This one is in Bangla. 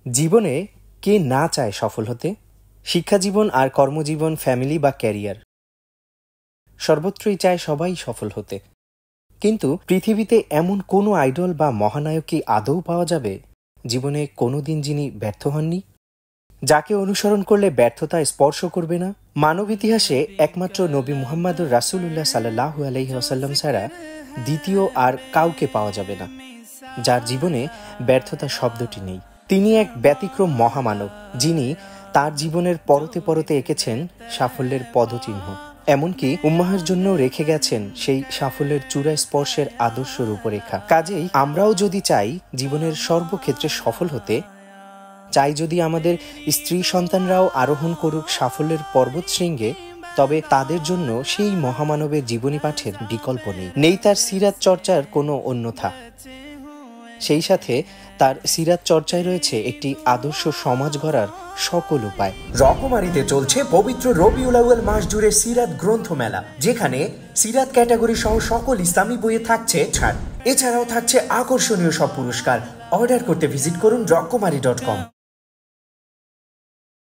জীবনে কে না চায় সফল হতে? শিক্ষাজীবন আর কর্মজীবন, ফ্যামিলি বা ক্যারিয়ার, সর্বত্রই চায় সবাই সফল হতে। কিন্তু পৃথিবীতে এমন কোনো আইডল বা মহানায়ক কি আদৌ পাওয়া যাবে জীবনে কোনোদিন যিনি ব্যর্থ হননি, যাকে অনুসরণ করলে ব্যর্থতা স্পর্শ করবে না? মানব ইতিহাসে একমাত্র নবী মুহাম্মদুর রাসূলুল্লাহ সাল্লাল্লাহু আলাইহি ওয়াসাল্লাম ছাড়া দ্বিতীয় আর কাউকে পাওয়া যাবে না যার জীবনে ব্যর্থতা শব্দটি নেই। তিনি এক ব্যতিক্রম মহামানব, যিনি তার জীবনের পরতে পরতে এঁকেছেন সাফল্যের পদচিহ্ন, এমনকি উম্মাহের জন্য রেখে গেছেন সেই সাফল্যের চূড়া স্পর্শের আদর্শ রূপরেখা। কাজেই আমরাও যদি চাই জীবনের সর্বক্ষেত্রে সফল হতে, চাই যদি আমাদের স্ত্রী সন্তানরাও আরোহণ করুক সাফল্যের পর্বত শৃঙ্গে, তবে তাদের জন্য সেই মহামানবের জীবনী পাঠের বিকল্প নেই তার সিরাত চর্চার কোনো অন্যথা। সেই সাথে তার সিরাত চর্চায় রয়েছে একটি আদর্শ সমাজ গড়ার সকল উপায়। রকমারিতে চলছে পবিত্র রবিউল আউয়াল মাস জুড়ে সিরাত গ্রন্থমেলা, যেখানে সিরাত ক্যাটাগরি সহ সকল ইসলামী বইয়ে থাকছে ছাড়। এছাড়াও থাকছে আকর্ষণীয় সব পুরস্কার। অর্ডার করতে ভিজিট করুন রকমারি.com।